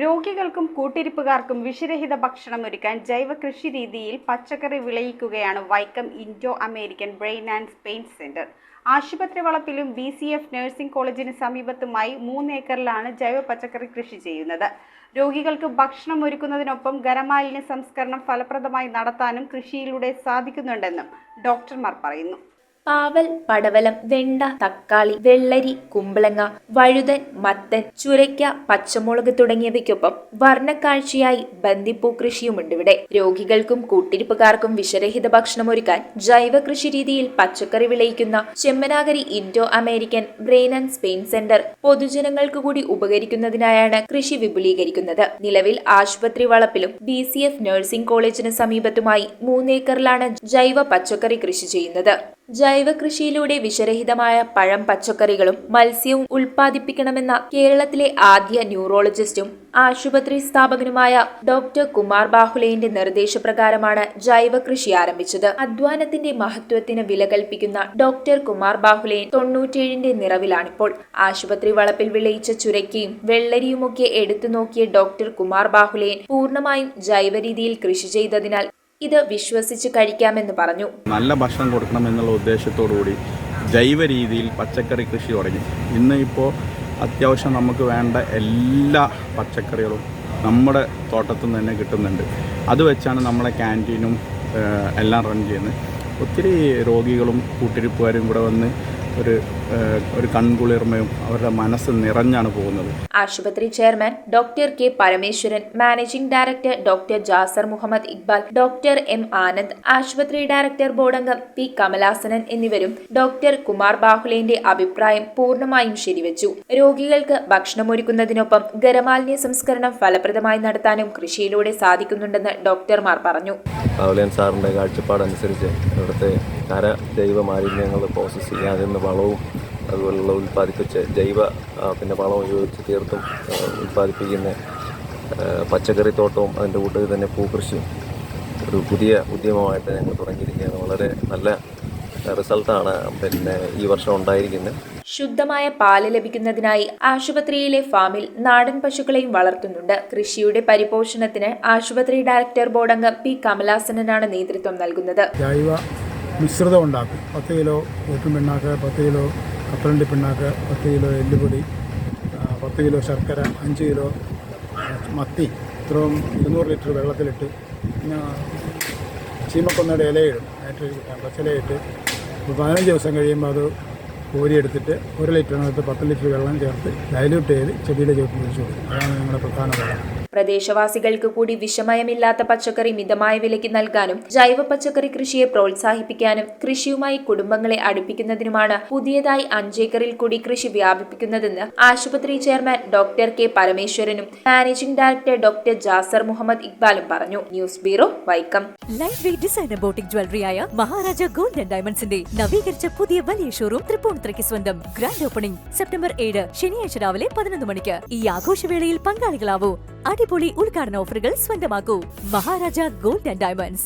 രോഗികൾക്കും കൂട്ടിരിപ്പുകാർക്കും വിഷരഹിത ഭക്ഷണം ഒരുക്കാൻ ജൈവ കൃഷി രീതിയിൽ പച്ചക്കറി വിളയിക്കുകയാണ് Vaikom Indo American brain and spine centre. ആശുപത്രി വളപ്പിലും BCF നഴ്സിംഗ് കോളേജിന് സമീപത്തുമായി 3 ഏക്കറിലാണ് ജൈവ പച്ചക്കറി കൃഷി ചെയ്യുന്നത്. രോഗികൾക്ക് ഭക്ഷണം ഒരുക്കുന്നതിനൊപ്പം ഖരമാലിന്യ സംസ്കരണം ഫലപ്രദമായി നടത്താനും കൃഷിയിലൂടെ സാധിക്കുന്നുണ്ടെന്നും ഡോക്ടർമാർ പറയുന്നു. പാവൽ, പടവലം, വെണ്ട, തക്കാളി, വെള്ളരി, കുമ്പളങ്ങ, വഴുതൻ, മത്തൻ, ചുരയ്ക്ക, പച്ചമുളക് തുടങ്ങിയവയ്ക്കൊപ്പം വർണ്ണക്കാഴ്ചയായി ബന്ദിപ്പൂ കൃഷിയുമുണ്ട് ഇവിടെ. രോഗികൾക്കും കൂട്ടിരിപ്പുകാർക്കും വിഷരഹിത ഭക്ഷണം ഒരുക്കാൻ ജൈവ കൃഷി രീതിയിൽ പച്ചക്കറി വിളയിക്കുന്ന Chemmanakari Indo American brain and spine centre പൊതുജനങ്ങൾക്ക് കൂടി ഉപകരിക്കുന്നതിനായാണ് കൃഷി വിപുലീകരിക്കുന്നത്. നിലവിൽ ആശുപത്രി വളപ്പിലും BCF നഴ്സിംഗ് കോളേജിന് സമീപത്തുമായി 3 ഏക്കറിലാണ് ജൈവ പച്ചക്കറി കൃഷി ചെയ്യുന്നത്. ജൈവ കൃഷിയിലൂടെ വിഷരഹിതമായ പഴം, പച്ചക്കറികളും മത്സ്യവും ഉൽപ്പാദിപ്പിക്കണമെന്ന കേരളത്തിലെ ആദ്യ ന്യൂറോളജിസ്റ്റും ആശുപത്രി സ്ഥാപകനുമായ ഡോക്ടർ കുമാർ ബാഹുലേന്റെ നിർദ്ദേശപ്രകാരമാണ് ജൈവ കൃഷി ആരംഭിച്ചത്. അധ്വാനത്തിന്റെ മഹത്വത്തിന് വില കൽപ്പിക്കുന്ന ഡോക്ടർ കുമാർ ബാഹുലേൻ 97ന്റെ നിറവിലാണിപ്പോൾ. ആശുപത്രി വളപ്പിൽ വിളയിച്ച ചുരയ്ക്കയും വെള്ളരിയുമൊക്കെ എടുത്തു നോക്കിയ ഡോക്ടർ കുമാർ ബാഹുലേൻ പൂർണ്ണമായും ജൈവ രീതിയിൽ കൃഷി ചെയ്തതിനാൽ ഇത് വിശ്വസിച്ച് കഴിക്കാമെന്ന് പറഞ്ഞു. നല്ല ഭക്ഷണം കൊടുക്കണം എന്നുള്ള ഉദ്ദേശത്തോടുകൂടി ജൈവ രീതിയിൽ പച്ചക്കറി കൃഷി തുടങ്ങി. ഇന്ന് ഇപ്പോൾ അത്യാവശ്യം നമുക്ക് വേണ്ട എല്ലാ പച്ചക്കറികളും നമ്മുടെ തോട്ടത്തിൽ നിന്ന് തന്നെ കിട്ടുന്നുണ്ട്. അത് വെച്ചാണ് നമ്മളെ ക്യാൻറ്റീനും എല്ലാം റൺ ചെയ്യുന്നത്. ഒത്തിരി രോഗികളും കൂട്ടിരിപ്പുകാരും കൂടെ വന്ന് ഒരു കൺകുളിർമയും അവരുടെ മനസ്സ് നിറഞ്ഞാണ് പോകുന്നത്. ആശുപത്രി chairman doctor K Parameswaran, managing director doctor Jasar Muhammad Iqbal, doctor M Anand, ആശുപത്രി ഡയറക്ടർ ബോർഡംഗം P കമലാസനൻ എന്നിവരും ഡോക്ടർ കുമാർ ബാഹുലേന്റെ അഭിപ്രായം പൂർണ്ണമായും ശരിവെച്ചു. രോഗികൾക്ക് ഭക്ഷണമൊരുക്കുന്നതിനൊപ്പം ഖരമാലിന്യ സംസ്കരണം ഫലപ്രദമായി നടത്താനും കൃഷിയിലൂടെ സാധിക്കുന്നുണ്ടെന്ന് ഡോക്ടർമാർ പറഞ്ഞു. ബാഹുലേൻ സാറിന്റെ കാഴ്ചപ്പാടനുസരിച്ച് ഇവിടുത്തെ ജൈവ മാലിന്യങ്ങൾ പ്രോസസ്സ് ചെയ്യാതെ വളവും അതുപോലുള്ള ഉൽപ്പാദിപ്പിച്ച് ജൈവ വളവും ഉപയോഗിച്ച് തീർത്തും ഉൽപ്പാദിപ്പിക്കുന്ന പച്ചക്കറിത്തോട്ടവും അതിൻ്റെ കൂട്ടത്തിൽ തന്നെ പൂക്കൃഷിയും ഒരു പുതിയ ഉദ്യമമായിട്ട് ഞങ്ങൾ തുടങ്ങിയിരിക്കുകയാണ്. വളരെ നല്ല റിസൾട്ടാണ് ഈ വർഷം ഉണ്ടായിരിക്കുന്നത്. ശുദ്ധമായ പാല് ലഭിക്കുന്നതിനായി ആശുപത്രിയിലെ ഫാമിൽ നാടൻ പശുക്കളെയും വളർത്തുന്നുണ്ട്. കൃഷിയുടെ പരിപോഷണത്തിന് ആശുപത്രി ഡയറക്ടർ ബോർഡംഗം P കമലാസനനാണ് നേതൃത്വം നൽകുന്നത്. ജൈവ മിശ്രിതം ഉണ്ടാക്കും. 10 കിലോ വേപ്പിൻ പിണ്ണാക്ക്, 10 കിലോ കപ്പലണ്ടി പിണ്ണാക്ക്, 10 കിലോ എല്ലുപൊടി, 10 കിലോ ശർക്കര, 5 കിലോ മത്തി, ഇത്രയും 200 ലിറ്റർ വെള്ളത്തിലിട്ട് പിന്നെ ചീമക്കൊന്നയുടെ ഇലയിടും. പച്ചിലയിട്ട് 15 ദിവസം കഴിയുമ്പോൾ അത് കോരിയെടുത്തിട്ട് 1 ലിറ്ററിനകത്ത് 10 ലിറ്റർ വെള്ളം ചേർത്ത് ഡൈല്യൂട്ട് ചെയ്ത് ചെടിയുടെ ചുവട്ടിൽ ഒഴിച്ചു കൊടുക്കും. അതാണ് ഞങ്ങളുടെ പ്രധാന പാഠം. പ്രദേശവാസികൾക്ക് കൂടി വിഷമയമില്ലാത്ത പച്ചക്കറി മിതമായ വിലയ്ക്ക് നൽകാനും ജൈവ പച്ചക്കറി കൃഷിയെ പ്രോത്സാഹിപ്പിക്കാനും കൃഷിയുമായി കുടുംബങ്ങളെ അടുപ്പിക്കുന്നതിനുമാണ് പുതിയതായി 5 ഏക്കറിൽ കൂടി കൃഷി വ്യാപിപ്പിക്കുന്നതെന്ന് ആശുപത്രി ചെയർമാൻ ഡോക്ടർ K പരമേശ്വരനും managing director doctor Jasar Muhammad ഇക്ബാലും പറഞ്ഞു. News bureau, Vaikom. Light weight designer boutique ജ്വല്ലറിയായ മഹാരാജ ഗോൾഡ് ആൻഡ് ഡയമണ്ട്സിന്റെ നവീകരിച്ച പുതിയ വലിയ ഷോറൂം തൃപ്പൂണിത്തുറയ്ക്ക് സ്വന്തം. ഗ്രാൻഡ് ഓപ്പണിംഗ് സെപ്റ്റംബർ 7 ശനിയാഴ്ച രാവിലെ 11 മണിക്ക്. ഈ ആഘോഷവേളയിൽ പങ്കാളികളാവൂ. അടിപൊളി ഉദ്ഘാടന ഓഫറുകൾ സ്വന്തമാക്കൂ. Maharaja gold and diamonds.